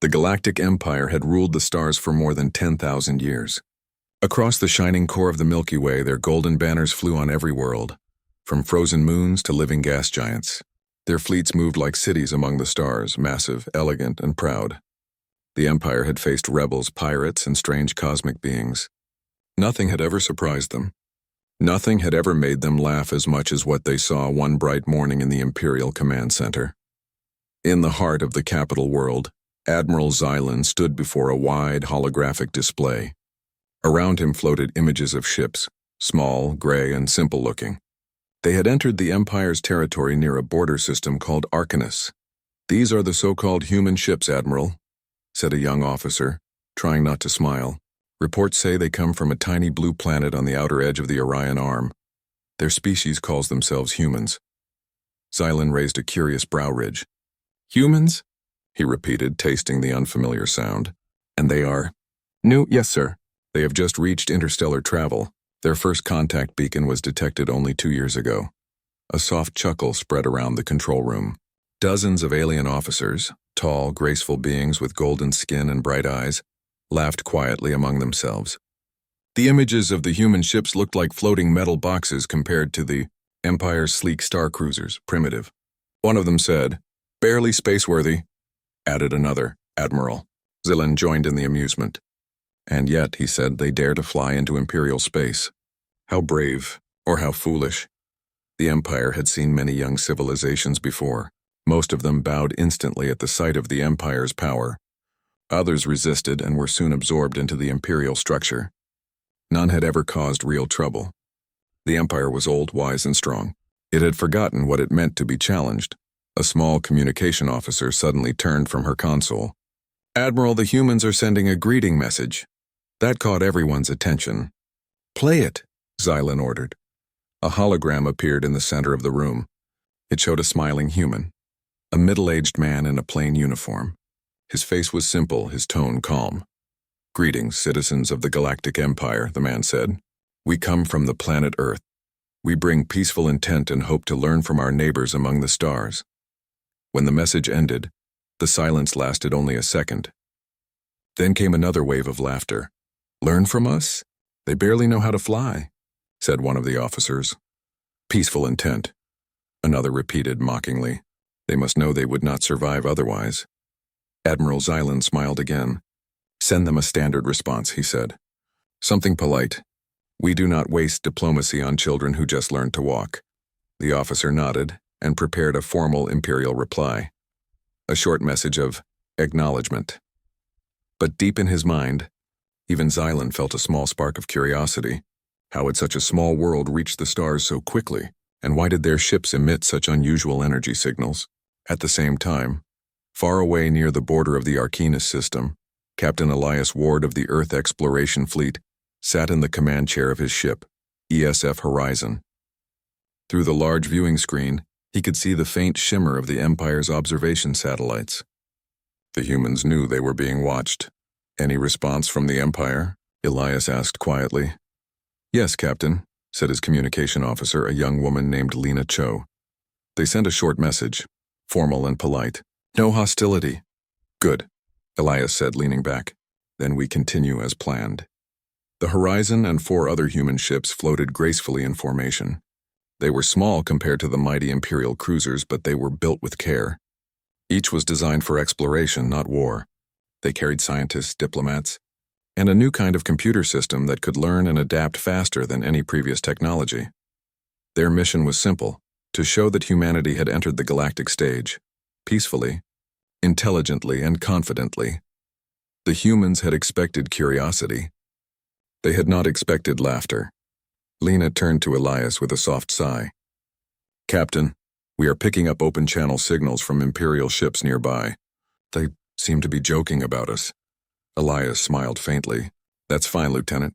The Galactic Empire had ruled the stars for more than 10,000 years. Across the shining core of the Milky Way, their golden banners flew on every world, from frozen moons to living gas giants. Their fleets moved like cities among the stars, massive, elegant, and proud. The Empire had faced rebels, pirates, and strange cosmic beings. Nothing had ever surprised them. Nothing had ever made them laugh as much as what they saw one bright morning in the Imperial Command Center. In the heart of the capital world, Admiral Xylan stood before a wide holographic display. Around him floated images of ships, small, gray, and simple-looking. They had entered the Empire's territory near a border system called Arcanus. "These are the so-called human ships, Admiral," said a young officer, trying not to smile. "Reports say they come from a tiny blue planet on the outer edge of the Orion Arm. Their species calls themselves humans." Xylan raised a curious brow ridge. "Humans?" he repeated, tasting the unfamiliar sound. "And they are new?" "Yes, sir. They have just reached interstellar travel. Their first contact beacon was detected only 2 years ago." A soft chuckle spread around the control room. Dozens of alien officers, tall, graceful beings with golden skin and bright eyes, laughed quietly among themselves. The images of the human ships looked like floating metal boxes compared to the Empire's sleek star cruisers, primitive. One of them said, "Barely spaceworthy," added another, "Admiral." Xylan joined in the amusement. "And yet," he said, "they dare to fly into Imperial space. How brave, or how foolish." The Empire had seen many young civilizations before. Most of them bowed instantly at the sight of the Empire's power. Others resisted and were soon absorbed into the Imperial structure. None had ever caused real trouble. The Empire was old, wise, and strong. It had forgotten what it meant to be challenged. A small communication officer suddenly turned from her console. "Admiral, the humans are sending a greeting message." That caught everyone's attention. "Play it," Xylan ordered. A hologram appeared in the center of the room. It showed a smiling human, a middle-aged man in a plain uniform. His face was simple, his tone calm. "Greetings, citizens of the Galactic Empire," the man said. "We come from the planet Earth. We bring peaceful intent and hope to learn from our neighbors among the stars." When the message ended, the silence lasted only a second. Then came another wave of laughter. "Learn from us? They barely know how to fly," said one of the officers. "Peaceful intent," another repeated mockingly. "They must know they would not survive otherwise." Admiral Xylan smiled again. "Send them a standard response," he said. "Something polite. We do not waste diplomacy on children who just learned to walk." The officer nodded and prepared a formal Imperial reply. A short message of acknowledgement. But deep in his mind, even Xylan felt a small spark of curiosity. How had such a small world reached the stars so quickly, and why did their ships emit such unusual energy signals? At the same time, far away near the border of the Arcanus system, Captain Elias Ward of the Earth Exploration Fleet sat in the command chair of his ship, ESF Horizon. Through the large viewing screen, he could see the faint shimmer of the Empire's observation satellites. The humans knew they were being watched. "Any response from the Empire?" Elias asked quietly. "Yes, Captain," said his communication officer, a young woman named Lena Cho. "They sent a short message, formal and polite. No hostility." "Good," Elias said, leaning back. "Then we continue as planned." The Horizon and 4 other human ships floated gracefully in formation. They were small compared to the mighty Imperial cruisers, but they were built with care. Each was designed for exploration, not war. They carried scientists, diplomats, and a new kind of computer system that could learn and adapt faster than any previous technology. Their mission was simple: to show that humanity had entered the galactic stage, peacefully, intelligently, and confidently. The humans had expected curiosity. They had not expected laughter. Lena turned to Elias with a soft sigh. "Captain, we are picking up open-channel signals from Imperial ships nearby. They seem to be joking about us." Elias smiled faintly. "That's fine, Lieutenant.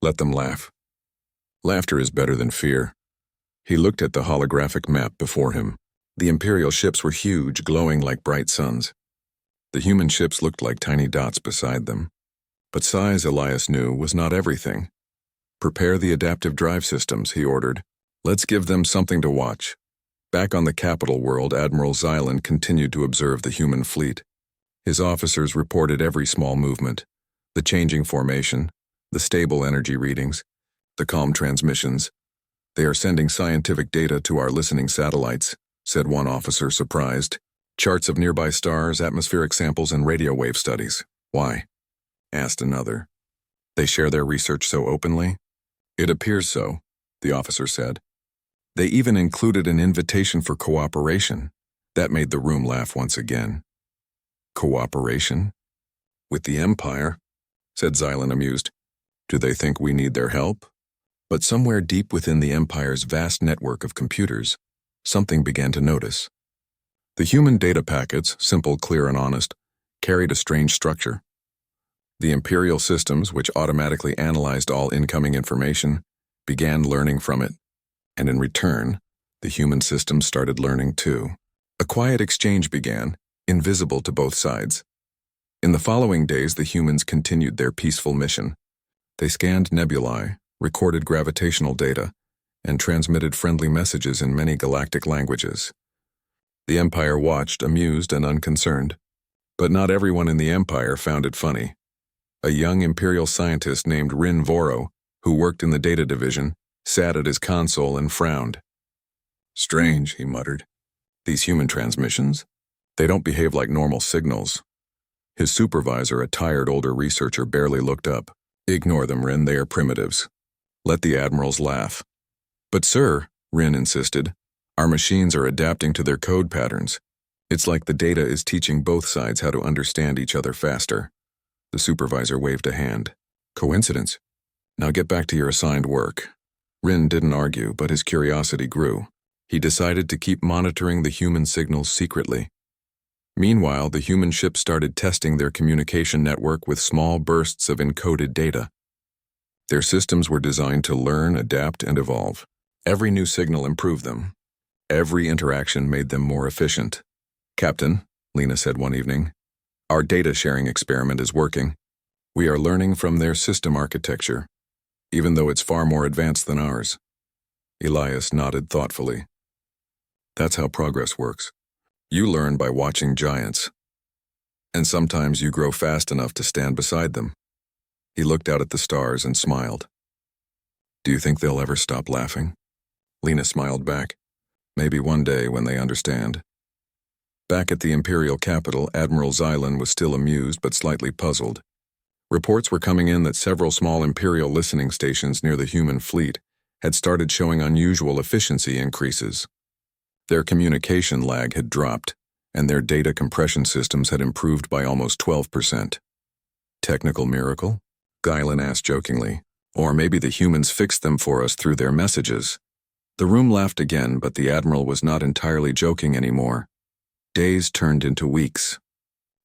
Let them laugh. Laughter is better than fear." He looked at the holographic map before him. The Imperial ships were huge, glowing like bright suns. The human ships looked like tiny dots beside them. But size, Elias knew, was not everything. "Prepare the adaptive drive systems," he ordered. "Let's give them something to watch." Back on the capital world, Admiral Xylan continued to observe the human fleet. His officers reported every small movement, the changing formation, the stable energy readings, the calm transmissions. "They are sending scientific data to our listening satellites," said one officer, surprised. "Charts of nearby stars, atmospheric samples, and radio wave studies." "Why?" asked another. "They share their research so openly?" "It appears so," the officer said. "They even included an invitation for cooperation." That made the room laugh once again. "Cooperation? With the Empire?" said Xylan, amused. "Do they think we need their help?" But somewhere deep within the Empire's vast network of computers, something began to notice. The human data packets, simple, clear, and honest, carried a strange structure. The Imperial systems, which automatically analyzed all incoming information, began learning from it, and in return, the human systems started learning too. A quiet exchange began, invisible to both sides. In the following days, the humans continued their peaceful mission. They scanned nebulae, recorded gravitational data, and transmitted friendly messages in many galactic languages. The Empire watched, amused and unconcerned. But not everyone in the Empire found it funny. A young Imperial scientist named Rin Voro, who worked in the data division, sat at his console and frowned. "Strange," he muttered. "These human transmissions? They don't behave like normal signals." His supervisor, a tired older researcher, barely looked up. "Ignore them, Rin, they are primitives. Let the admirals laugh." "But sir," Rin insisted, "our machines are adapting to their code patterns. It's like the data is teaching both sides how to understand each other faster." The supervisor waved a hand. "Coincidence? Now get back to your assigned work." Rin didn't argue, but his curiosity grew. He decided to keep monitoring the human signals secretly. Meanwhile, the human ship started testing their communication network with small bursts of encoded data. Their systems were designed to learn, adapt, and evolve. Every new signal improved them. Every interaction made them more efficient. "Captain," Lena said one evening, "our data sharing experiment is working. We are learning from their system architecture, even though it's far more advanced than ours." Elias nodded thoughtfully. "That's how progress works. You learn by watching giants. And sometimes you grow fast enough to stand beside them." He looked out at the stars and smiled. "Do you think they'll ever stop laughing?" Lena smiled back. "Maybe one day when they understand." Back at the Imperial capital, Admiral Xylan was still amused but slightly puzzled. Reports were coming in that several small Imperial listening stations near the human fleet had started showing unusual efficiency increases. Their communication lag had dropped, and their data compression systems had improved by almost 12%. "Technical miracle?" Xylan asked jokingly. "Or maybe the humans fixed them for us through their messages." The room laughed again, but the Admiral was not entirely joking anymore. Days turned into weeks.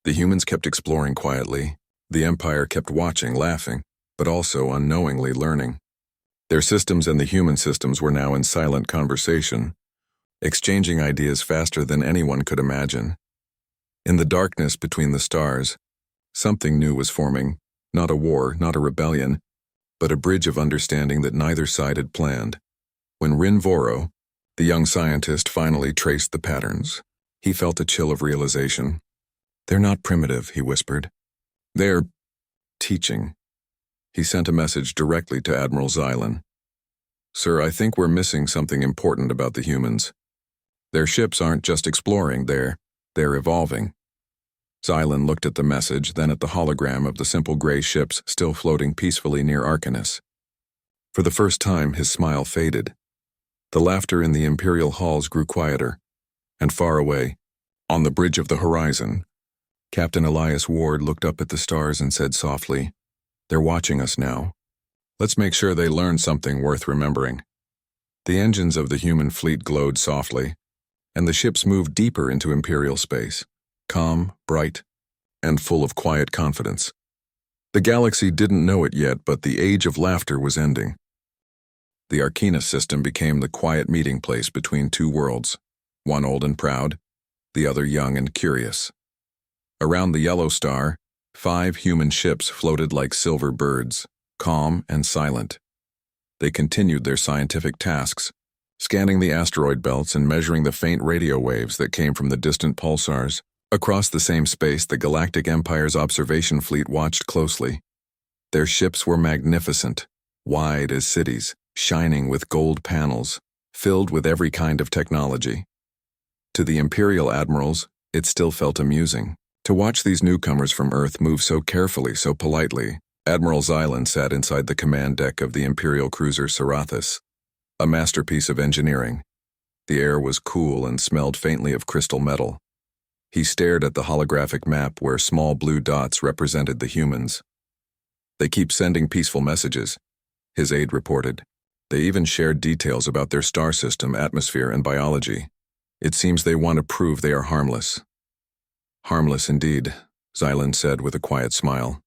The humans kept exploring quietly. The Empire kept watching, laughing, but also unknowingly learning. Their systems and the human systems were now in silent conversation, exchanging ideas faster than anyone could imagine. In the darkness between the stars, something new was forming, not a war, not a rebellion, but a bridge of understanding that neither side had planned. When Rin Voro, the young scientist, finally traced the patterns, he felt a chill of realization. "They're not primitive," he whispered. "They're teaching." He sent a message directly to Admiral Xylan. "Sir, I think we're missing something important about the humans. Their ships aren't just exploring, they're evolving." Xylan looked at the message, then at the hologram of the simple gray ships still floating peacefully near Arcanus. For the first time, his smile faded. The laughter in the Imperial halls grew quieter, and far away, on the bridge of the horizon, Captain Elias Ward looked up at the stars and said softly, "They're watching us now. Let's make sure they learn something worth remembering." The engines of the human fleet glowed softly, and the ships moved deeper into Imperial space, calm, bright, and full of quiet confidence. The galaxy didn't know it yet, but the age of laughter was ending. The Arcanus system became the quiet meeting place between two worlds, one old and proud, the other young and curious. Around the yellow star, 5 human ships floated like silver birds, calm and silent. They continued their scientific tasks, scanning the asteroid belts and measuring the faint radio waves that came from the distant pulsars. Across the same space, the Galactic Empire's observation fleet watched closely. Their ships were magnificent, wide as cities, shining with gold panels, filled with every kind of technology. To the Imperial admirals, it still felt amusing. To watch these newcomers from Earth move so carefully, so politely, Admiral Xylan sat inside the command deck of the Imperial cruiser Sarathis, a masterpiece of engineering. The air was cool and smelled faintly of crystal metal. He stared at the holographic map where small blue dots represented the humans. "They keep sending peaceful messages," his aide reported. "They even shared details about their star system, atmosphere, and biology. It seems they want to prove they are harmless." "Harmless indeed," Xylan said with a quiet smile.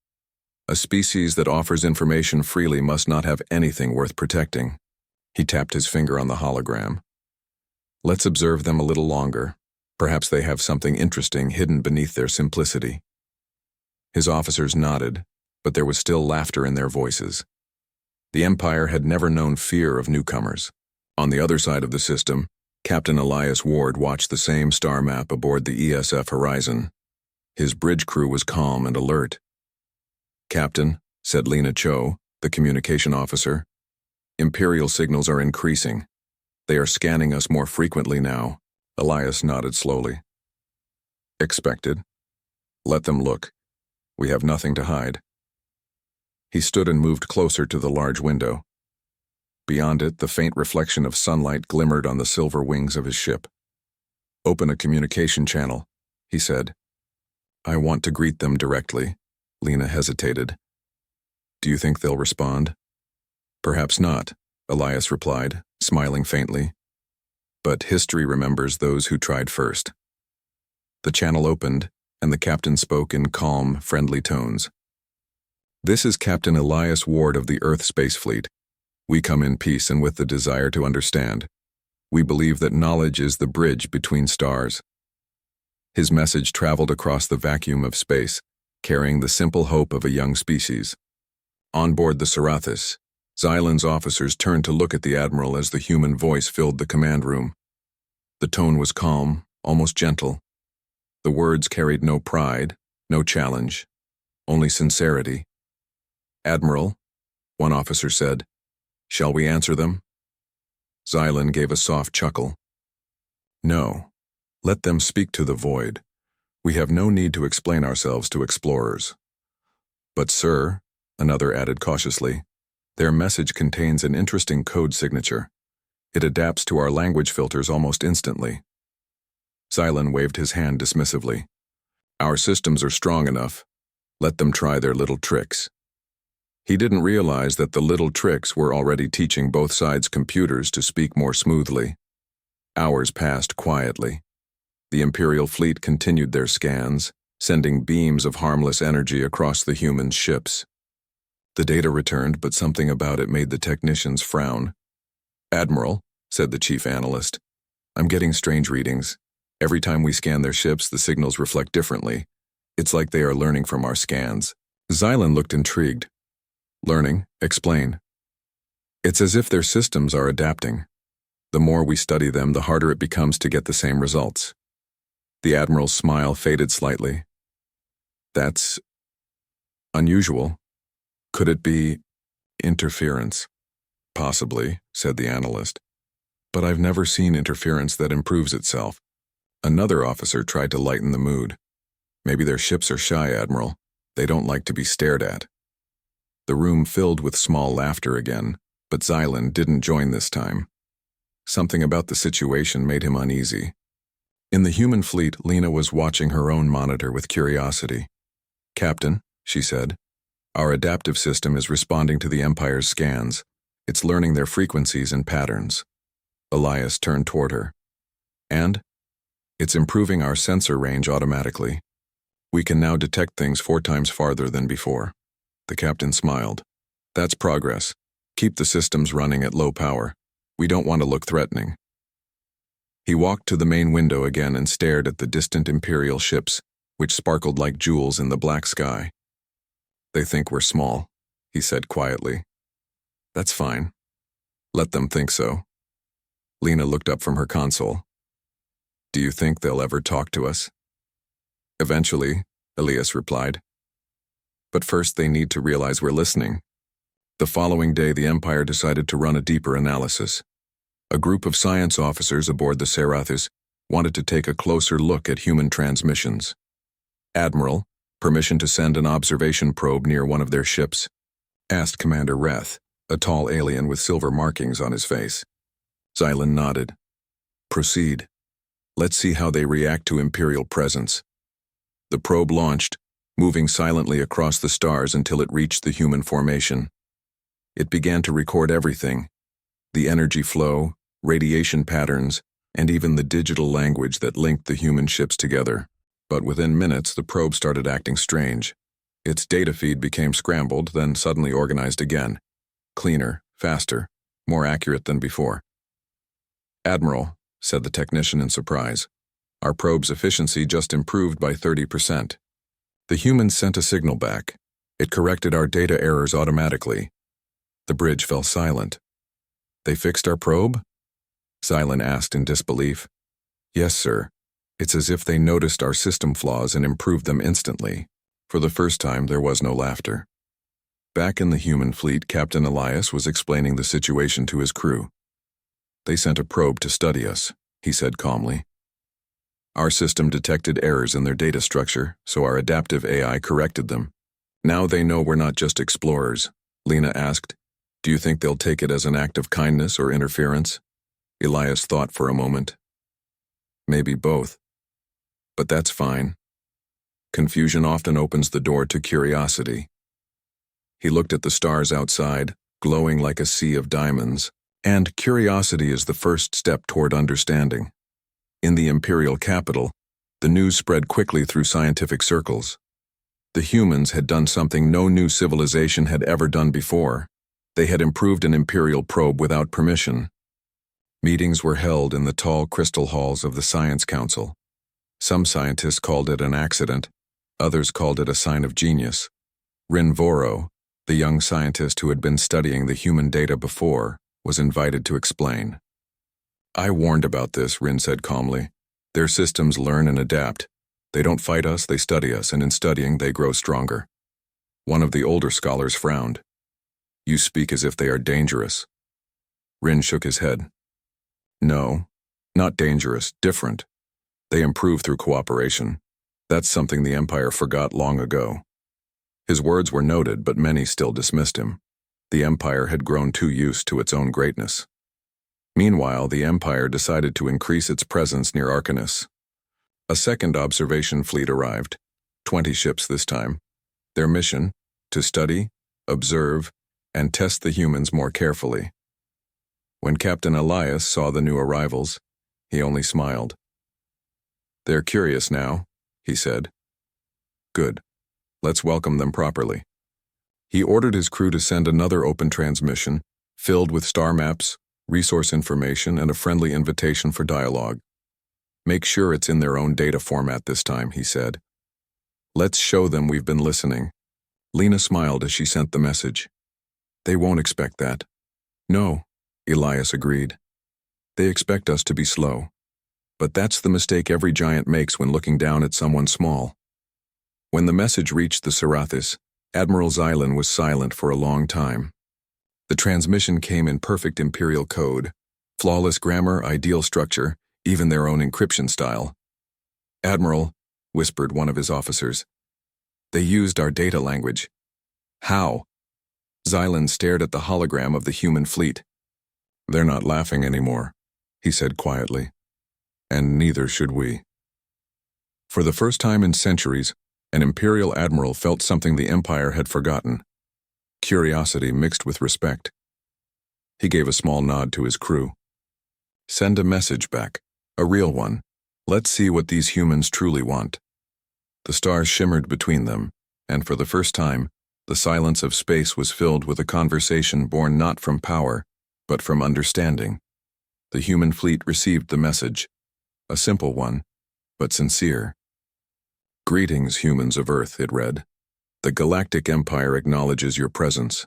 "A species that offers information freely must not have anything worth protecting." He tapped his finger on the hologram. "Let's observe them a little longer. Perhaps they have something interesting hidden beneath their simplicity." His officers nodded, but there was still laughter in their voices. The Empire had never known fear of newcomers. On the other side of the system, Captain Elias Ward watched the same star map aboard the ESF Horizon. His bridge crew was calm and alert. "Captain," said Lena Cho, the communication officer, "Imperial signals are increasing. They are scanning us more frequently now." Elias nodded slowly. "Expected. Let them look. We have nothing to hide." He stood and moved closer to the large window. Beyond it, the faint reflection of sunlight glimmered on the silver wings of his ship. "Open a communication channel," he said. "I want to greet them directly." Lena hesitated. "Do you think they'll respond?" "Perhaps not," Elias replied, smiling faintly. "But history remembers those who tried first." The channel opened, and the captain spoke in calm, friendly tones. "This is Captain Elias Ward of the Earth Space Fleet. We come in peace and with the desire to understand. We believe that knowledge is the bridge between stars." His message traveled across the vacuum of space, carrying the simple hope of a young species. On board the Sarathis, Xylan's officers turned to look at the Admiral as the human voice filled the command room. The tone was calm, almost gentle. The words carried no pride, no challenge, only sincerity. "Admiral," one officer said, "shall we answer them?" Xylan gave a soft chuckle. "No. Let them speak to the void. We have no need to explain ourselves to explorers." "But sir," another added cautiously, "their message contains an interesting code signature. It adapts to our language filters almost instantly." Xylan waved his hand dismissively. "Our systems are strong enough. Let them try their little tricks." He didn't realize that the little tricks were already teaching both sides' computers to speak more smoothly. Hours passed quietly. The Imperial fleet continued their scans, sending beams of harmless energy across the human ships. The data returned, but something about it made the technicians frown. "Admiral," said the chief analyst, "I'm getting strange readings. Every time we scan their ships, the signals reflect differently. It's like they are learning from our scans." Xylan looked intrigued. "Learning? Explain." "It's as if their systems are adapting. The more we study them, the harder it becomes to get the same results." The Admiral's smile faded slightly. "That's unusual. Could it be interference?" "Possibly," said the analyst. "But I've never seen interference that improves itself." Another officer tried to lighten the mood. "Maybe their ships are shy, Admiral. They don't like to be stared at." The room filled with small laughter again, but Xylan didn't join this time. Something about the situation made him uneasy. In the human fleet, Lena was watching her own monitor with curiosity. "Captain," she said, "our adaptive system is responding to the Empire's scans. It's learning their frequencies and patterns." Elias turned toward her. "And? It's improving our sensor range automatically. We can now detect things 4 times farther than before." The captain smiled. "That's progress. Keep the systems running at low power. We don't want to look threatening." He walked to the main window again and stared at the distant Imperial ships, which sparkled like jewels in the black sky. "They think we're small," he said quietly. "That's fine. Let them think so." Lena looked up from her console. "Do you think they'll ever talk to us?" Eventually, Elias replied. But first they need to realize we're listening. The following day, the Empire decided to run a deeper analysis. A group of science officers aboard the Serathis wanted to take a closer look at human transmissions. Admiral, permission to send an observation probe near one of their ships? Asked Commander Reth, a tall alien with silver markings on his face. Xylan nodded. Proceed. Let's see how they react to Imperial presence. The probe launched, moving silently across the stars until it reached the human formation. It began to record everything: the energy flow, radiation patterns, and even the digital language that linked the human ships together. But within minutes, the probe started acting strange. Its data feed became scrambled, then suddenly organized again. Cleaner, faster, more accurate than before. Admiral, said the technician in surprise, our probe's efficiency just improved by 30%. The humans sent a signal back. It corrected our data errors automatically. The bridge fell silent. They fixed our probe? Xylan asked in disbelief. Yes, sir. It's as if they noticed our system flaws and improved them instantly. For the first time, there was no laughter. Back in the human fleet, Captain Elias was explaining the situation to his crew. They sent a probe to study us, he said calmly. Our system detected errors in their data structure, so our adaptive AI corrected them. Now they know we're not just explorers. Lena asked, do you think they'll take it as an act of kindness or interference? Elias thought for a moment. Maybe both. But that's fine. Confusion often opens the door to curiosity. He looked at the stars outside, glowing like a sea of diamonds, and curiosity is the first step toward understanding. In the imperial capital, the news spread quickly through scientific circles. The humans had done something no new civilization had ever done before. They had improved an imperial probe without permission. Meetings were held in the tall crystal halls of the Science Council. Some scientists called it an accident, others called it a sign of genius. Rin Voro, the young scientist who had been studying the human data before, was invited to explain. I warned about this, Rin said calmly. Their systems learn and adapt. They don't fight us, they study us, and in studying they grow stronger. One of the older scholars frowned. You speak as if they are dangerous. Rin shook his head. No, not dangerous, different. They improve through cooperation. That's something the Empire forgot long ago. His words were noted, but many still dismissed him. The Empire had grown too used to its own greatness. Meanwhile, the Empire decided to increase its presence near Arcanus. A second observation fleet arrived, 20 ships this time. Their mission, to study, observe, and test the humans more carefully. When Captain Elias saw the new arrivals, he only smiled. They're curious now, he said. Good. Let's welcome them properly. He ordered his crew to send another open transmission, filled with star maps, resource information, and a friendly invitation for dialogue. Make sure it's in their own data format this time, he said. Let's show them we've been listening. Lena smiled as she sent the message. They won't expect that. No, Elias agreed. They expect us to be slow. But that's the mistake every giant makes when looking down at someone small. When the message reached the Serathis, Admiral Xylan was silent for a long time. The transmission came in perfect Imperial code, flawless grammar, ideal structure, even their own encryption style. Admiral, whispered one of his officers. They used our data language. How? Xylan stared at the hologram of the human fleet. They're not laughing anymore, he said quietly. And neither should we. For the first time in centuries, an Imperial Admiral felt something the Empire had forgotten. Curiosity mixed with respect. He gave a small nod to his crew. Send a message back, a real one. Let's see what these humans truly want. The stars shimmered between them, and for the first time, the silence of space was filled with a conversation born not from power, but from understanding. The human fleet received the message, a simple one, but sincere. Greetings, humans of Earth, it read. The Galactic Empire acknowledges your presence.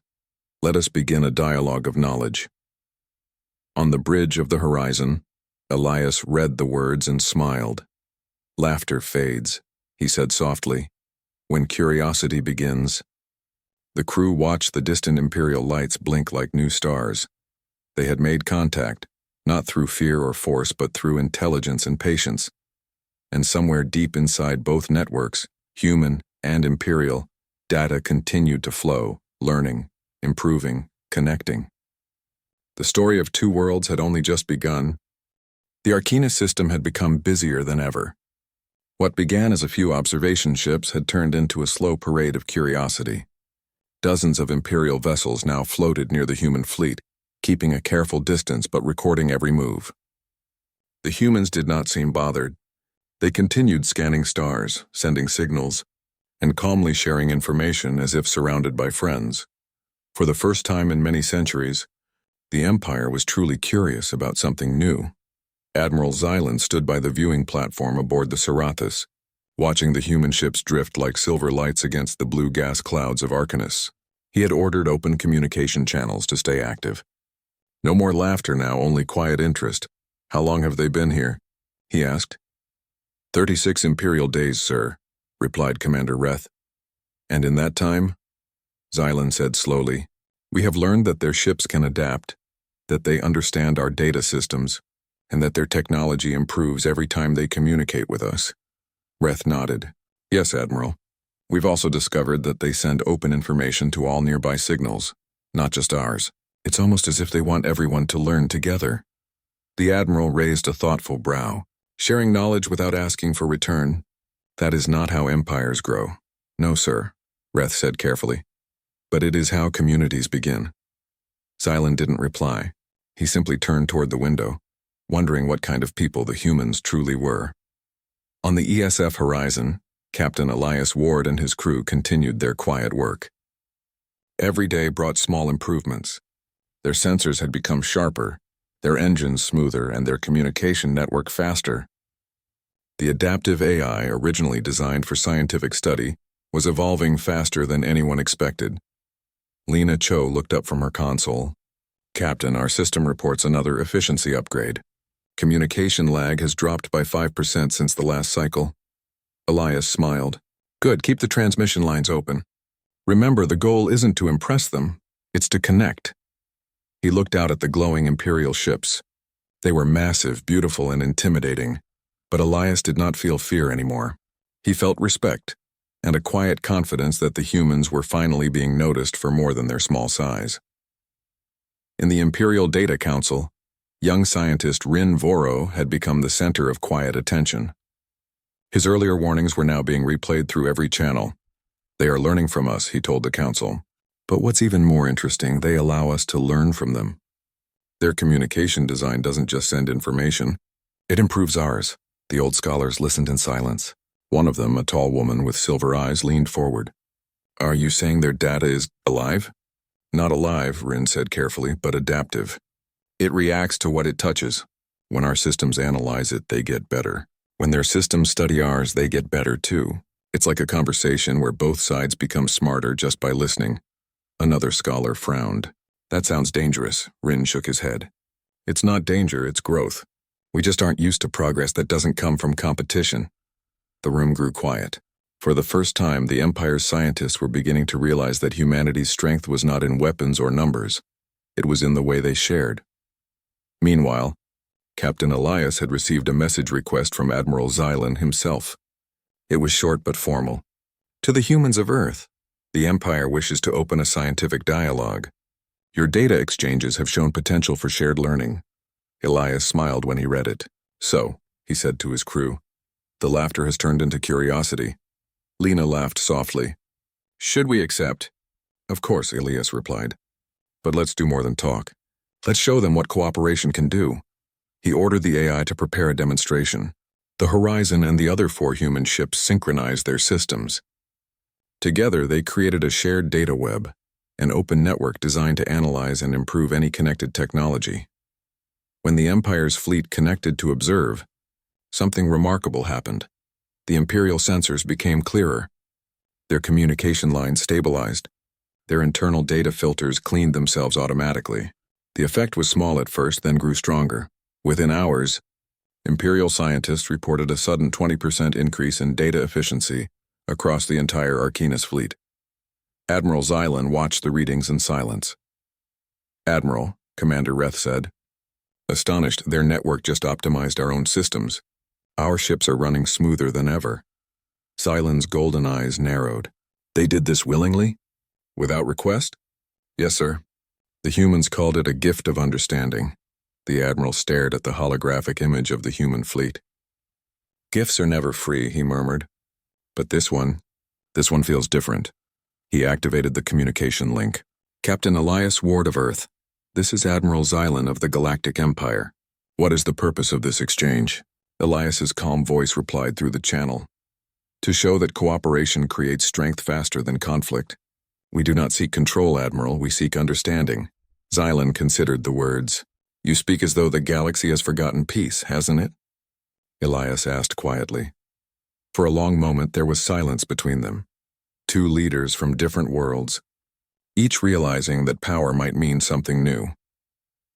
Let us begin a dialogue of knowledge. On the bridge of the horizon, Elias read the words and smiled. Laughter fades. he said softly. "When curiosity begins." The crew watched the distant Imperial lights blink like new stars. They had made contact, not through fear or force, but through intelligence and patience. And somewhere deep inside both networks, human and Imperial, data continued to flow, learning, improving, connecting. The story of two worlds had only just begun. The Arcana system had become busier than ever. What began as a few observation ships had turned into a slow parade of curiosity. Dozens of Imperial vessels now floated near the human fleet, keeping a careful distance but recording every move. The humans did not seem bothered. They continued scanning stars, sending signals, and calmly sharing information as if surrounded by friends. For the first time in many centuries, the Empire was truly curious about something new. Admiral Xylan stood by the viewing platform aboard the Serathus, watching the human ships drift like silver lights against the blue gas clouds of Arcanus. He had ordered open communication channels to stay active. No more laughter now, only quiet interest. "How long have they been here?" he asked. 36 Imperial days, sir," replied Commander Reth. "And in that time," Xylan said slowly, "we have learned that their ships can adapt, that they understand our data systems, and that their technology improves every time they communicate with us." Reth nodded. "Yes, Admiral. We've also discovered that they send open information to all nearby signals, not just ours. It's almost as if they want everyone to learn together." The Admiral raised a thoughtful brow. "Sharing knowledge without asking for return, that is not how empires grow." "No, sir," Reth said carefully. "But it is how communities begin." Xylan didn't reply. He simply turned toward the window, wondering what kind of people the humans truly were. On the ESF horizon, Captain Elias Ward and his crew continued their quiet work. Every day brought small improvements. Their sensors had become sharper, their engines smoother, and their communication network faster. The adaptive AI, originally designed for scientific study, was evolving faster than anyone expected. Lena Cho looked up from her console. "Captain, our system reports another efficiency upgrade. Communication lag has dropped by 5% since the last cycle." Elias smiled. "Good, keep the transmission lines open. Remember, the goal isn't to impress them, it's to connect." He looked out at the glowing Imperial ships. They were massive, beautiful, and intimidating, but Elias did not feel fear anymore. He felt respect, and a quiet confidence that the humans were finally being noticed for more than their small size. In the Imperial Data Council, young scientist Rin Voro had become the center of quiet attention. His earlier warnings were now being replayed through every channel. "They are learning from us," he told the council. "But what's even more interesting, they allow us to learn from them. Their communication design doesn't just send information, it improves ours." The old scholars listened in silence. One of them, a tall woman with silver eyes, leaned forward. "Are you saying their data is alive?" "Not alive," Rin said carefully, "but adaptive. It reacts to what it touches. When our systems analyze it, they get better. When their systems study ours, they get better too. It's like a conversation where both sides become smarter just by listening." Another scholar frowned. "That sounds dangerous," Rin shook his head. "It's not danger, it's growth. We just aren't used to progress that doesn't come from competition." The room grew quiet. For the first time, the Empire's scientists were beginning to realize that humanity's strength was not in weapons or numbers. It was in the way they shared. Meanwhile, Captain Elias had received a message request from Admiral Xylan himself. It was short but formal. "To the humans of Earth, the Empire wishes to open a scientific dialogue. Your data exchanges have shown potential for shared learning." Elias smiled when he read it. "So," he said to his crew, "the laughter has turned into curiosity." Lena laughed softly. "Should we accept?" "Of course," Elias replied. "But let's do more than talk. Let's show them what cooperation can do." He ordered the AI to prepare a demonstration. The Horizon and the other 4 human ships synchronized their systems. Together, they created a shared data web, an open network designed to analyze and improve any connected technology. When the Empire's fleet connected to observe, something remarkable happened. The Imperial sensors became clearer. Their communication lines stabilized. Their internal data filters cleaned themselves automatically. The effect was small at first, then grew stronger. Within hours, Imperial scientists reported a sudden 20% increase in data efficiency across the entire Arcanus fleet. Admiral Xylan watched the readings in silence. "Admiral," Commander Reth said. "Astonished, their network just optimized our own systems. Our ships are running smoother than ever." Xylan's golden eyes narrowed. "They did this willingly? Without request?" "Yes, sir. The humans called it a gift of understanding." The Admiral stared at the holographic image of the human fleet. "Gifts are never free," he murmured. "But this one feels different." He activated the communication link. "Captain Elias Ward of Earth, this is Admiral Xylan of the Galactic Empire. What is the purpose of this exchange?" Elias's calm voice replied through the channel. "To show that cooperation creates strength faster than conflict. We do not seek control, Admiral, we seek understanding." Xylan considered the words. "You speak as though the galaxy has forgotten peace, hasn't it?" Elias asked quietly. For a long moment there was silence between them. Two leaders from different worlds, each realizing that power might mean something new.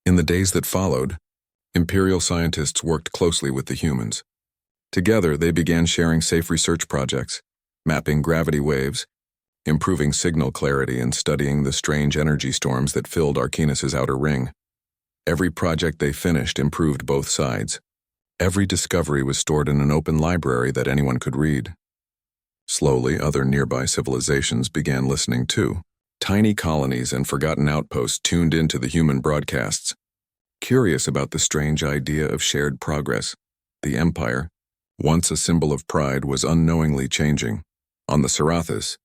In the days that followed, Imperial scientists worked closely with the humans. Together they began sharing safe research projects, mapping gravity waves, improving signal clarity, and studying the strange energy storms that filled Arcanus's outer ring. Every project they finished improved both sides. Every discovery was stored in an open library that anyone could read. Slowly, other nearby civilizations began listening too. Tiny colonies and forgotten outposts tuned into the human broadcasts. Curious about the strange idea of shared progress, the Empire, once a symbol of pride, was unknowingly changing. On the Sarathas,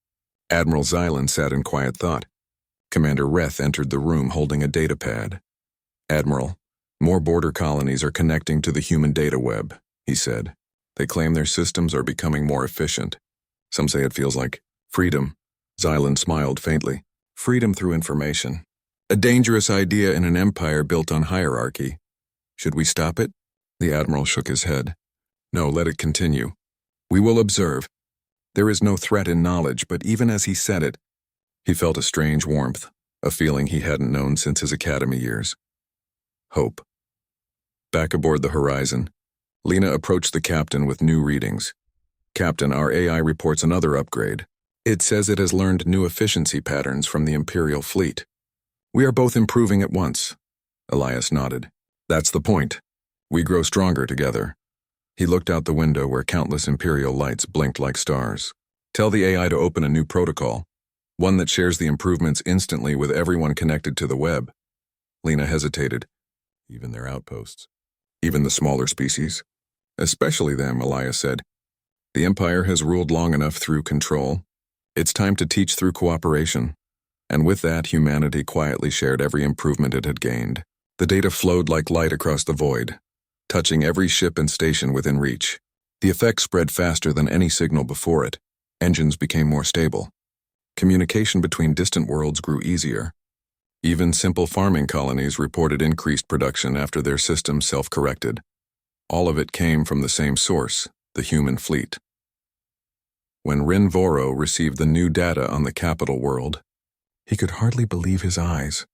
Admiral Xylan sat in quiet thought. Commander Reth entered the room holding a data pad. "Admiral, more border colonies are connecting to the human data web," he said. "They claim their systems are becoming more efficient. Some say it feels like freedom." Xylan smiled faintly. "Freedom through information. A dangerous idea in an empire built on hierarchy. Should we stop it?" The Admiral shook his head. "No, let it continue. We will observe. There is no threat in knowledge," but even as he said it, he felt a strange warmth, a feeling he hadn't known since his academy years. Hope. Back aboard the Horizon, Lena approached the captain with new readings. "Captain, our AI reports another upgrade. It says it has learned new efficiency patterns from the Imperial fleet. We are both improving at once." Elias nodded. "That's the point. We grow stronger together." He looked out the window where countless Imperial lights blinked like stars. "Tell the AI to open a new protocol, one that shares the improvements instantly with everyone connected to the web." Lena hesitated. "Even their outposts? Even the smaller species?" "Especially them," Elias said. "The Empire has ruled long enough through control. It's time to teach through cooperation." And with that, humanity quietly shared every improvement it had gained. The data flowed like light across the void, touching every ship and station within reach. The effect spread faster than any signal before it. Engines became more stable. Communication between distant worlds grew easier. Even simple farming colonies reported increased production after their systems self-corrected. All of it came from the same source, the human fleet. When Rin Voro received the new data on the capital world, he could hardly believe his eyes.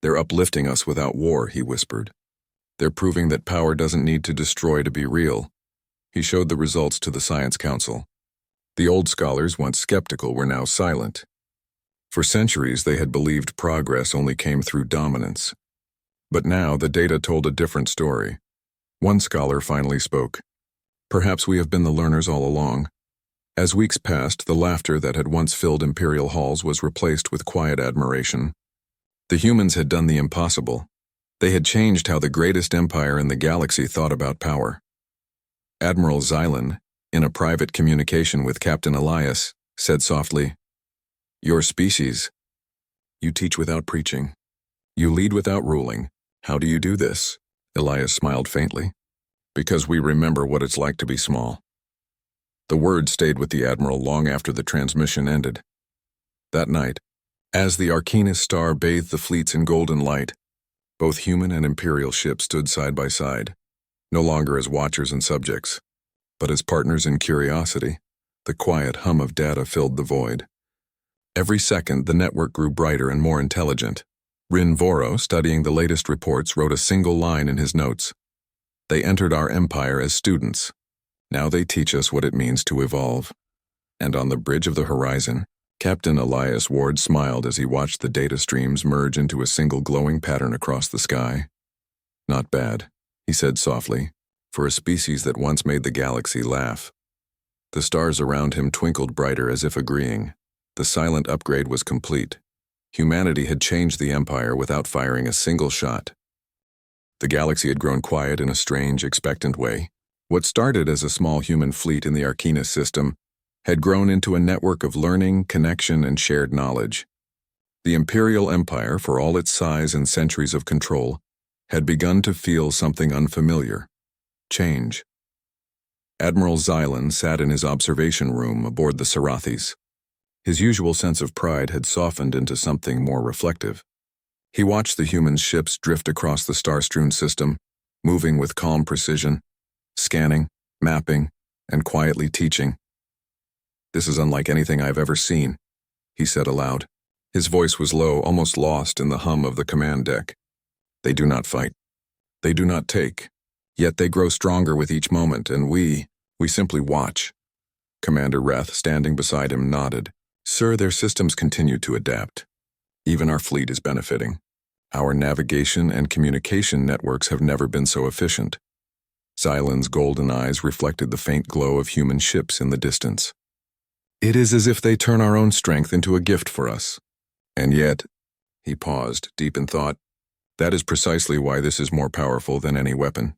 "They're uplifting us without war," he whispered. "They're proving that power doesn't need to destroy to be real." He showed the results to the Science Council. The old scholars, once skeptical, were now silent. For centuries they had believed progress only came through dominance. But now the data told a different story. One scholar finally spoke. "Perhaps we have been the learners all along." As weeks passed, the laughter that had once filled Imperial halls was replaced with quiet admiration. The humans had done the impossible. They had changed how the greatest empire in the galaxy thought about power. Admiral Xylan, in a private communication with Captain Elias, said softly, "Your species. You teach without preaching. You lead without ruling. How do you do this?" Elias smiled faintly. "Because we remember what it's like to be small." The word stayed with the Admiral long after the transmission ended. That night, as the Arcanus star bathed the fleets in golden light, both human and Imperial ships stood side by side, no longer as watchers and subjects, but as partners in curiosity. The quiet hum of data filled the void. Every second, the network grew brighter and more intelligent. Rin Voro, studying the latest reports, wrote a single line in his notes. They entered our empire as students. Now they teach us what it means to evolve. And on the bridge of the horizon, Captain Elias Ward smiled as he watched the data streams merge into a single glowing pattern across the sky. Not bad, he said softly, for a species that once made the galaxy laugh. The stars around him twinkled brighter as if agreeing. The silent upgrade was complete. Humanity had changed the Empire without firing a single shot. The galaxy had grown quiet in a strange, expectant way. What started as a small human fleet in the Arcanus system had grown into a network of learning, connection, and shared knowledge. The Imperial Empire, for all its size and centuries of control, had begun to feel something unfamiliar: change. Admiral Xylan sat in his observation room aboard the Serathis. His usual sense of pride had softened into something more reflective. He watched the human ships drift across the star-strewn system, moving with calm precision, scanning, mapping, and quietly teaching. "This is unlike anything I've ever seen," he said aloud. His voice was low, almost lost in the hum of the command deck. "They do not fight. They do not take. Yet they grow stronger with each moment, and we simply watch." Commander Reth, standing beside him, nodded. "Sir, their systems continue to adapt. Even our fleet is benefiting. Our navigation and communication networks have never been so efficient." Xylan's golden eyes reflected the faint glow of human ships in the distance. "It is as if they turn our own strength into a gift for us. And yet," he paused, deep in thought, "that is precisely why this is more powerful than any weapon."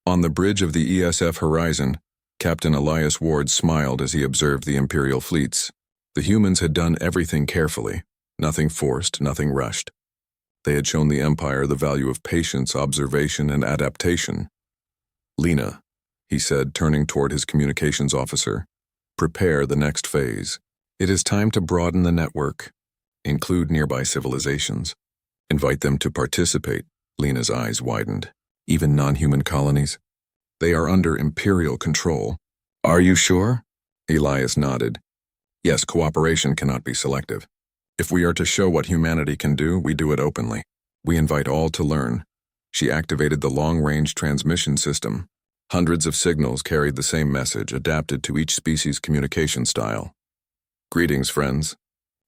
On the bridge of the ESF horizon, Captain Elias Ward smiled as he observed the Imperial fleets. The humans had done everything carefully, nothing forced, nothing rushed. They had shown the Empire the value of patience, observation, and adaptation. "Lena," he said, turning toward his communications officer, "prepare the next phase. It is time to broaden the network. Include nearby civilizations. Invite them to participate." Lena's eyes widened. "Even non-human colonies? They are under Imperial control." "Are you sure?" Elias nodded. "Yes, cooperation cannot be selective. If we are to show what humanity can do, we do it openly. We invite all to learn." She activated the long-range transmission system. Hundreds of signals carried the same message, adapted to each species' communication style. "Greetings, friends.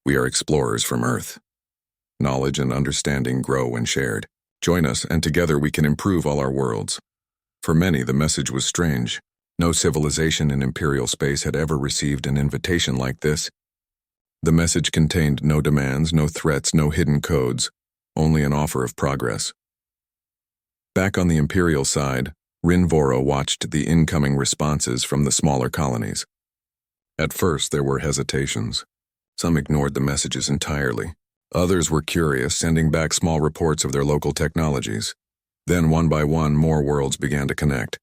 We are explorers from Earth. Knowledge and understanding grow when shared. Join us, and together we can improve all our worlds." For many, the message was strange. No civilization in Imperial space had ever received an invitation like this. The message contained no demands, no threats, no hidden codes, only an offer of progress. Back on the Imperial side, Rin Voro watched the incoming responses from the smaller colonies. At first, there were hesitations. Some ignored the messages entirely. Others were curious, sending back small reports of their local technologies. Then, one by one, more worlds began to connect.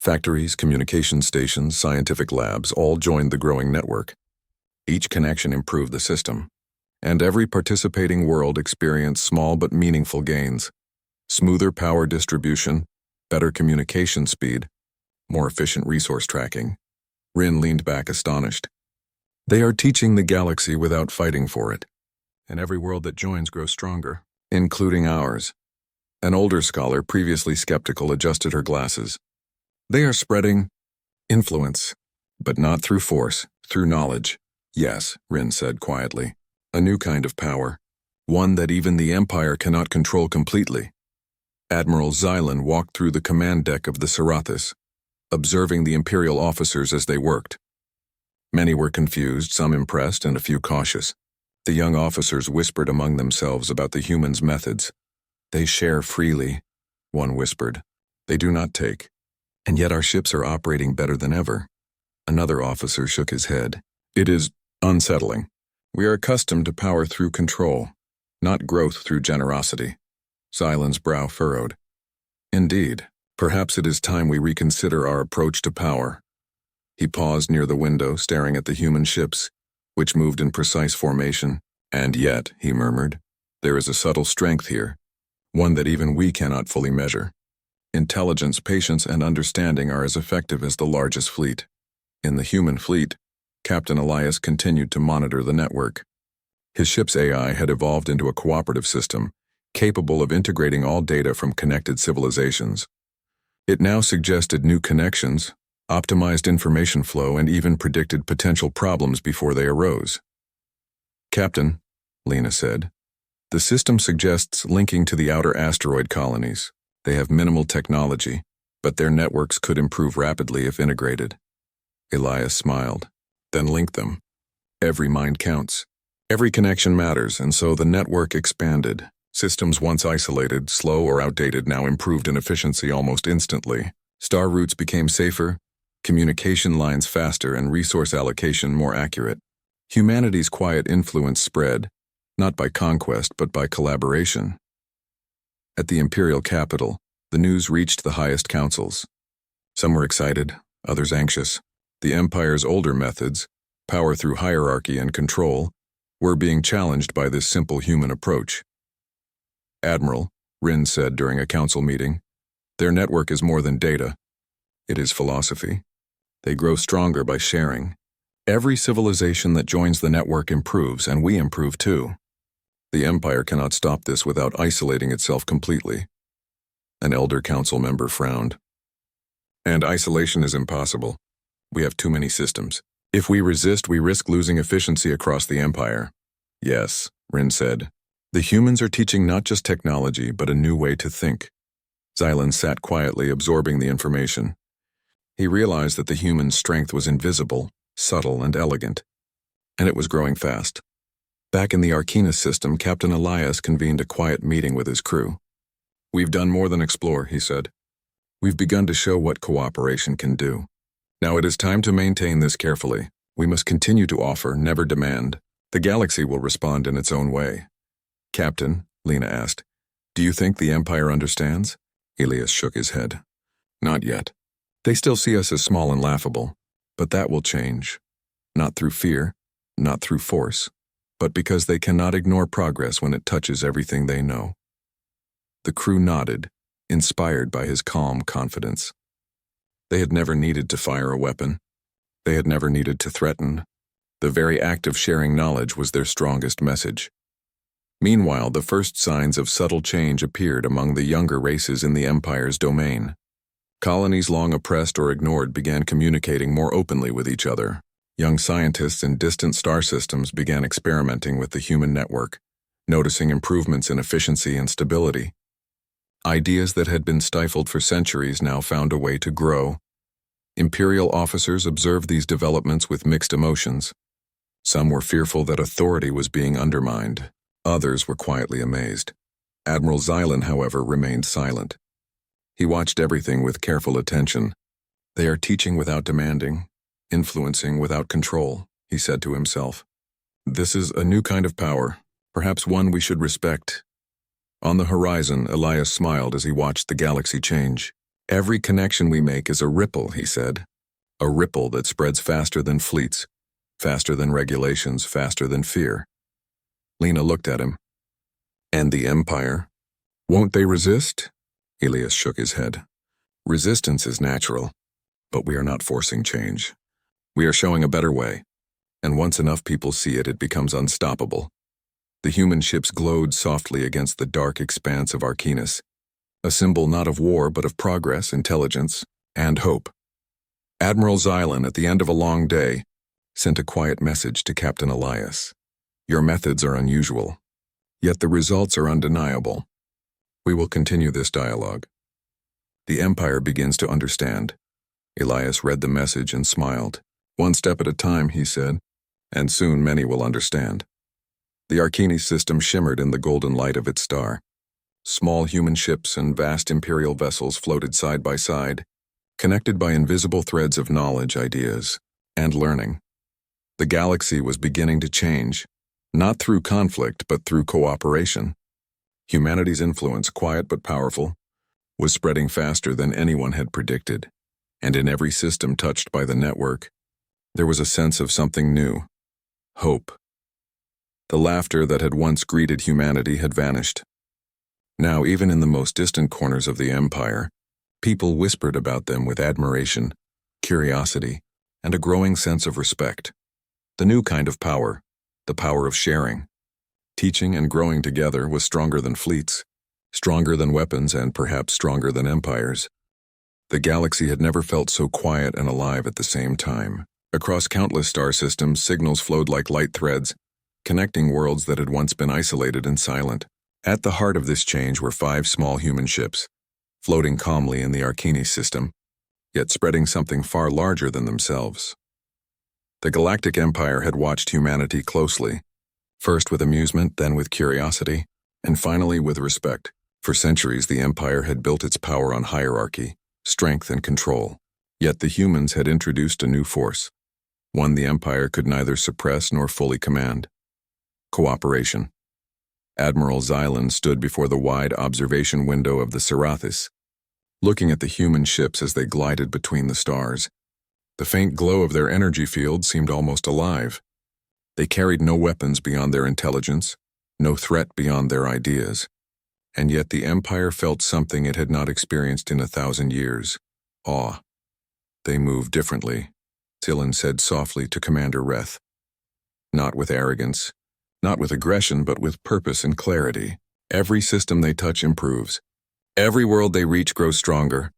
Factories, communication stations, scientific labs all joined the growing network. Each connection improved the system, and every participating world experienced small but meaningful gains. Smoother power distribution, better communication speed, more efficient resource tracking. Rin leaned back astonished. "They are teaching the galaxy without fighting for it, and every world that joins grows stronger, including ours." An older scholar, previously skeptical, adjusted her glasses. "They are spreading influence, but not through force, through knowledge." "Yes," Rin said quietly. "A new kind of power, one that even the Empire cannot control completely." Admiral Xylan walked through the command deck of the Serathis, observing the Imperial officers as they worked. Many were confused, some impressed, and a few cautious. The young officers whispered among themselves about the humans' methods. "They share freely," one whispered. "They do not take. And yet our ships are operating better than ever." Another officer shook his head. "It is unsettling. We are accustomed to power through control, not growth through generosity." Xylan's brow furrowed. "Indeed, perhaps it is time we reconsider our approach to power." He paused near the window, staring at the human ships, which moved in precise formation. "And yet," he murmured, "there is a subtle strength here, one that even we cannot fully measure. Intelligence, patience, and understanding are as effective as the largest fleet." In the human fleet, Captain Elias continued to monitor the network. His ship's AI had evolved into a cooperative system, capable of integrating all data from connected civilizations. It now suggested new connections, optimized information flow, and even predicted potential problems before they arose. "Captain," Lena said, "the system suggests linking to the outer asteroid colonies. They have minimal technology, but their networks could improve rapidly if integrated." Elias smiled. "Then link them. Every mind counts. Every connection matters," and so the network expanded. Systems once isolated, slow, or outdated now improved in efficiency almost instantly. Star routes became safer, communication lines faster, and resource allocation more accurate. Humanity's quiet influence spread, not by conquest but by collaboration. At the imperial capital, the news reached the highest councils. Some were excited, others anxious. The Empire's older methods, power through hierarchy and control, were being challenged by this simple human approach. "Admiral," Rin said during a council meeting, "their network is more than data. It is philosophy. They grow stronger by sharing. Every civilization that joins the network improves, and we improve too. The Empire cannot stop this without isolating itself completely." An elder council member frowned. "And isolation is impossible. We have too many systems. If we resist, we risk losing efficiency across the Empire." "Yes," Rin said. "The humans are teaching not just technology, but a new way to think." Xylan sat quietly, absorbing the information. He realized that the human strength was invisible, subtle, and elegant, and it was growing fast. Back in the Arcanus system, Captain Elias convened a quiet meeting with his crew. "We've done more than explore," he said. "We've begun to show what cooperation can do. Now it is time to maintain this carefully. We must continue to offer, never demand. The galaxy will respond in its own way." "Captain," Lena asked, "do you think the Empire understands?" Elias shook his head. "Not yet. They still see us as small and laughable, but that will change. Not through fear, not through force, but because they cannot ignore progress when it touches everything they know." The crew nodded, inspired by his calm confidence. They had never needed to fire a weapon. They had never needed to threaten. The very act of sharing knowledge was their strongest message. Meanwhile, the first signs of subtle change appeared among the younger races in the Empire's domain. Colonies long oppressed or ignored began communicating more openly with each other. Young scientists in distant star systems began experimenting with the human network, noticing improvements in efficiency and stability. Ideas that had been stifled for centuries now found a way to grow. Imperial officers observed these developments with mixed emotions. Some were fearful that authority was being undermined. Others were quietly amazed. Admiral Xylan, however, remained silent. He watched everything with careful attention. "They are teaching without demanding, influencing without control," he said to himself. "This is a new kind of power, perhaps one we should respect." On the horizon, Elias smiled as he watched the galaxy change. "Every connection we make is a ripple," he said. "A ripple that spreads faster than fleets, faster than regulations, faster than fear." Lena looked at him. "And the Empire? Won't they resist?" Elias shook his head. "Resistance is natural, but we are not forcing change. We are showing a better way, and once enough people see it, it becomes unstoppable." The human ships glowed softly against the dark expanse of Arcanus, a symbol not of war but of progress, intelligence, and hope. Admiral Xylan, at the end of a long day, sent a quiet message to Captain Elias. "Your methods are unusual, yet the results are undeniable. We will continue this dialogue. The Empire begins to understand." Elias read the message and smiled. "One step at a time," he said, "and soon many will understand." The Arcanus system shimmered in the golden light of its star. Small human ships and vast imperial vessels floated side by side, connected by invisible threads of knowledge, ideas, and learning. The galaxy was beginning to change, not through conflict but through cooperation. Humanity's influence, quiet but powerful, was spreading faster than anyone had predicted, and in every system touched by the network, there was a sense of something new. Hope. The laughter that had once greeted humanity had vanished. Now, even in the most distant corners of the Empire, people whispered about them with admiration, curiosity, and a growing sense of respect. The new kind of power, the power of sharing. Teaching and growing together was stronger than fleets, stronger than weapons, and perhaps stronger than empires. The galaxy had never felt so quiet and alive at the same time. Across countless star systems, signals flowed like light threads, connecting worlds that had once been isolated and silent. At the heart of this change were 5 small human ships, floating calmly in the Archimedes system, yet spreading something far larger than themselves. The Galactic Empire had watched humanity closely, first with amusement, then with curiosity, and finally with respect. For centuries, the Empire had built its power on hierarchy, strength, and control. Yet the humans had introduced a new force, one the Empire could neither suppress nor fully command: cooperation. Admiral Xylan stood before the wide observation window of the Serapis, looking at the human ships as they glided between the stars. The faint glow of their energy field seemed almost alive. They carried no weapons beyond their intelligence, no threat beyond their ideas. And yet the Empire felt something it had not experienced in 1,000 years: awe. They moved differently, Xylan said softly to Commander Reth. Not with arrogance, not with aggression, but with purpose and clarity. Every system they touch improves. Every world they reach grows stronger.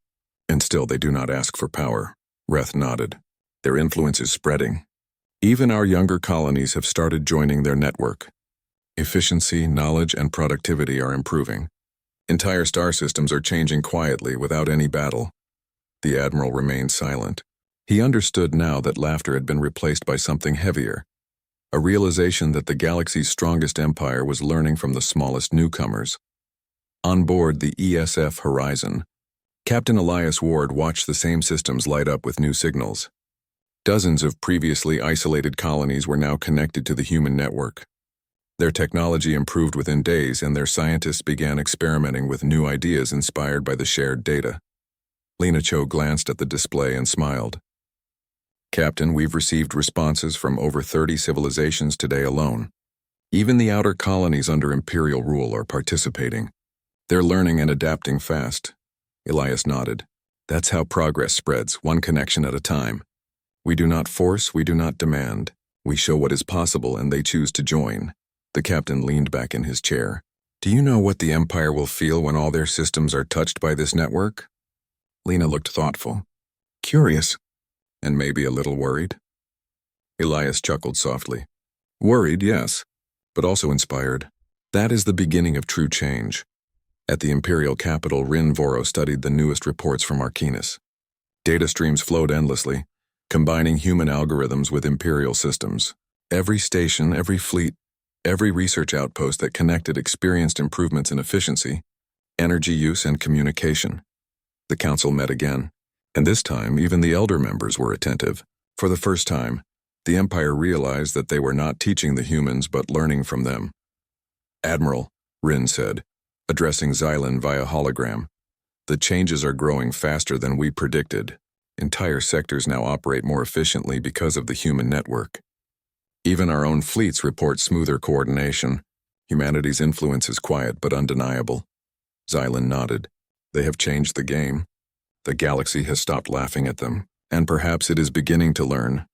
And still they do not ask for power. Reth nodded. Their influence is spreading. Even our younger colonies have started joining their network. Efficiency, knowledge, and productivity are improving. Entire star systems are changing quietly without any battle. The Admiral remained silent. He understood now that laughter had been replaced by something heavier, a realization that the galaxy's strongest empire was learning from the smallest newcomers. On board the ESF Horizon, Captain Elias Ward watched the same systems light up with new signals. Dozens of previously isolated colonies were now connected to the human network. Their technology improved within days, and their scientists began experimenting with new ideas inspired by the shared data. Lena Cho glanced at the display and smiled. Captain, we've received responses from over 30 civilizations today alone. Even the outer colonies under Imperial rule are participating. They're learning and adapting fast. Elias nodded. That's how progress spreads, one connection at a time. We do not force, we do not demand. We show what is possible, and they choose to join. The captain leaned back in his chair. Do you know what the Empire will feel when all their systems are touched by this network? Lena looked thoughtful. Curious. And maybe a little worried? Elias chuckled softly. Worried, yes, but also inspired. That is the beginning of true change. At the Imperial capital, Rin Voro studied the newest reports from Archimedes. Data streams flowed endlessly, combining human algorithms with Imperial systems. Every station, every fleet, every research outpost that connected experienced improvements in efficiency, energy use, and communication. The council met again, and this time even the elder members were attentive. For the first time, the Empire realized that they were not teaching the humans but learning from them. Admiral, Rin said, addressing Xylan via hologram, the changes are growing faster than we predicted. Entire sectors now operate more efficiently because of the human network. Even our own fleets report smoother coordination. Humanity's influence is quiet but undeniable. Xylan nodded. They have changed the game. The galaxy has stopped laughing at them, and perhaps it is beginning to learn.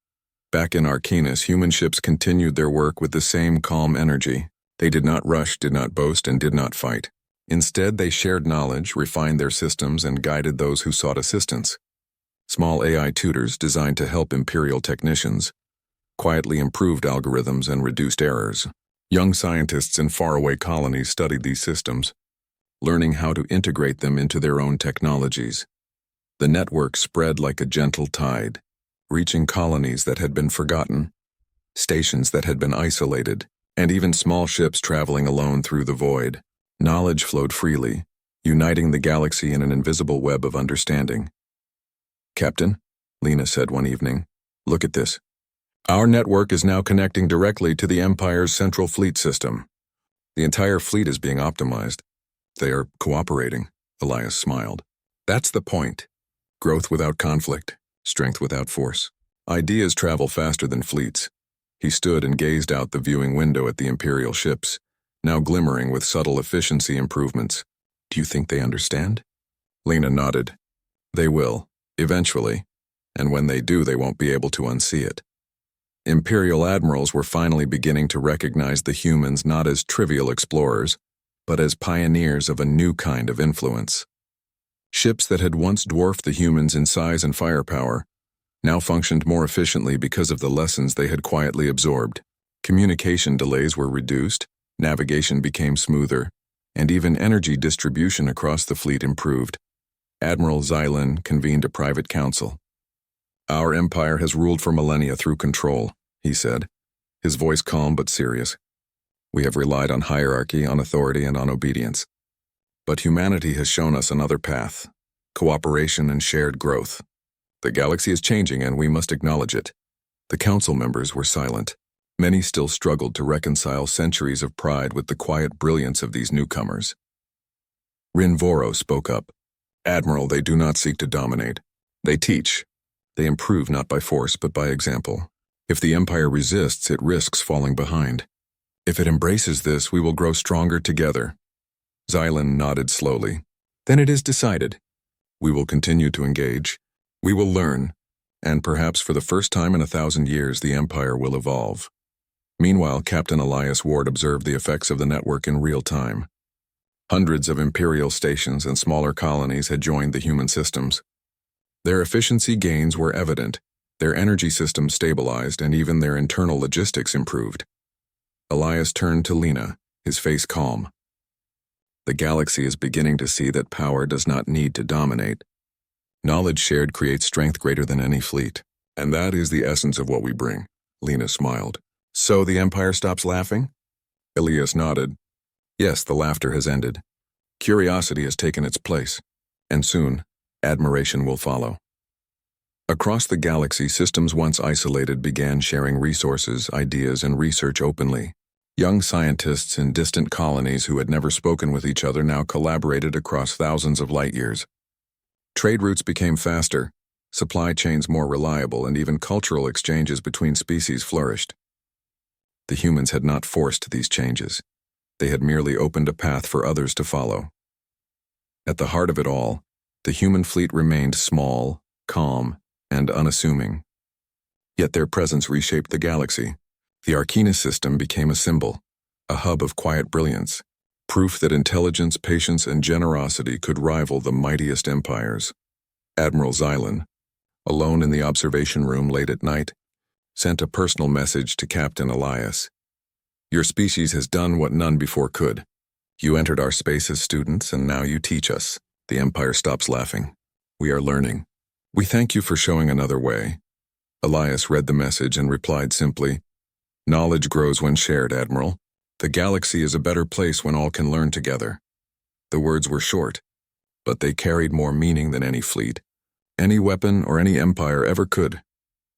Back in Archimedes, human ships continued their work with the same calm energy. They did not rush, did not boast, and did not fight. Instead, they shared knowledge, refined their systems, and guided those who sought assistance. Small AI tutors designed to help Imperial technicians quietly improved algorithms and reduced errors. Young scientists in faraway colonies studied these systems, learning how to integrate them into their own technologies. The network spread like a gentle tide, reaching colonies that had been forgotten, stations that had been isolated, and even small ships traveling alone through the void. Knowledge flowed freely, uniting the galaxy in an invisible web of understanding. Captain, Lena said one evening, look at this. Our network is now connecting directly to the Empire's central fleet system. The entire fleet is being optimized. They are cooperating, Elias smiled. That's the point. Growth without conflict, strength without force. Ideas travel faster than fleets. He stood and gazed out the viewing window at the Imperial ships, now glimmering with subtle efficiency improvements. Do you think they understand? Lena nodded. They will, eventually, and when they do, they won't be able to unsee it. Imperial admirals were finally beginning to recognize the humans not as trivial explorers, but as pioneers of a new kind of influence. Ships that had once dwarfed the humans in size and firepower now functioned more efficiently because of the lessons they had quietly absorbed. Communication delays were reduced, navigation became smoother, and even energy distribution across the fleet improved. Admiral Xylan convened a private council. "Our empire has ruled for millennia through control," he said, his voice calm but serious. "We have relied on hierarchy, on authority, and on obedience. But humanity has shown us another path: cooperation and shared growth. The galaxy is changing, and we must acknowledge it." The council members were silent. Many still struggled to reconcile centuries of pride with the quiet brilliance of these newcomers. Rinvoro spoke up. "Admiral, they do not seek to dominate. They teach. They improve not by force but by example. If the Empire resists, it risks falling behind. If it embraces this, we will grow stronger together." Xylan nodded slowly. "Then it is decided. We will continue to engage. We will learn, and perhaps for the first time in 1,000 years, the Empire will evolve." Meanwhile, Captain Elias Ward observed the effects of the network in real time. Hundreds of Imperial stations and smaller colonies had joined the human systems. Their efficiency gains were evident, their energy systems stabilized, and even their internal logistics improved. Elias turned to Lena, his face calm. "The galaxy is beginning to see that power does not need to dominate. Knowledge shared creates strength greater than any fleet. And that is the essence of what we bring." Lena smiled. "So the Empire stops laughing?" Elias nodded. "Yes, the laughter has ended. Curiosity has taken its place. And soon, admiration will follow." Across the galaxy, systems once isolated began sharing resources, ideas, and research openly. Young scientists in distant colonies who had never spoken with each other now collaborated across thousands of light years. Trade routes became faster, supply chains more reliable, and even cultural exchanges between species flourished. The humans had not forced these changes. They had merely opened a path for others to follow. At the heart of it all, the human fleet remained small, calm, and unassuming. Yet their presence reshaped the galaxy. The Arcanus system became a symbol, a hub of quiet brilliance, proof that intelligence, patience, and generosity could rival the mightiest empires. Admiral Xylan, alone in the observation room late at night, sent a personal message to Captain Elias. "Your species has done what none before could. You entered our space as students, and now you teach us. The Empire stops laughing. We are learning. We thank you for showing another way." Elias read the message and replied simply, "Knowledge grows when shared, Admiral. The galaxy is a better place when all can learn together." The words were short, but they carried more meaning than any fleet, any weapon, or any empire ever could.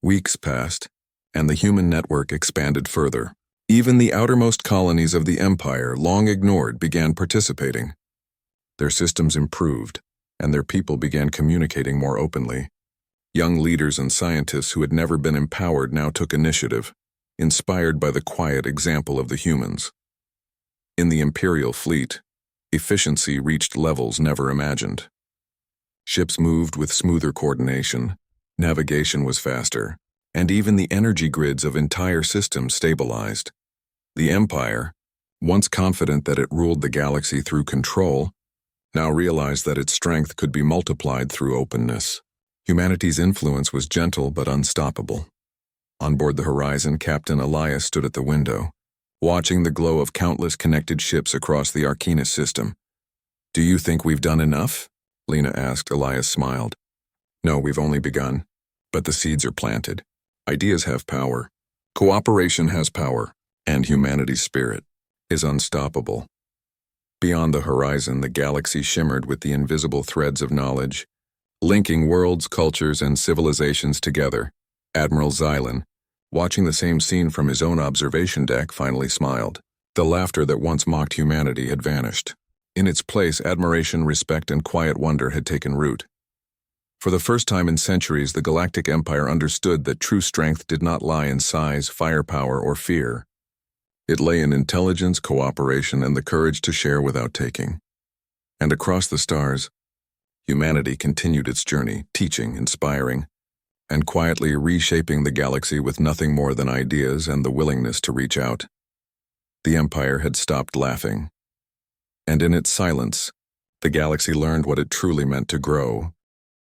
Weeks passed, and the human network expanded further. Even the outermost colonies of the Empire, long ignored, began participating. Their systems improved, and their people began communicating more openly. Young leaders and scientists who had never been empowered now took initiative, inspired by the quiet example of the humans. In the Imperial fleet, efficiency reached levels never imagined. Ships moved with smoother coordination, navigation was faster, and even the energy grids of entire systems stabilized. The Empire, once confident that it ruled the galaxy through control, now realized that its strength could be multiplied through openness. Humanity's influence was gentle but unstoppable. On board the Horizon, Captain Elias stood at the window, watching the glow of countless connected ships across the Arcanus system. "Do you think we've done enough?" Lena asked. Elias smiled. "No, we've only begun. But the seeds are planted. Ideas have power. Cooperation has power. And humanity's spirit is unstoppable." Beyond the horizon, the galaxy shimmered with the invisible threads of knowledge, linking worlds, cultures, and civilizations together. Admiral Xylan, watching the same scene from his own observation deck, finally smiled. The laughter that once mocked humanity had vanished. In its place, admiration, respect, and quiet wonder had taken root. For the first time in centuries, the Galactic Empire understood that true strength did not lie in size, firepower, or fear. It lay in intelligence, cooperation, and the courage to share without taking. And across the stars, humanity continued its journey, teaching, inspiring, and quietly reshaping the galaxy with nothing more than ideas and the willingness to reach out. The Empire had stopped laughing. And in its silence, the galaxy learned what it truly meant to grow,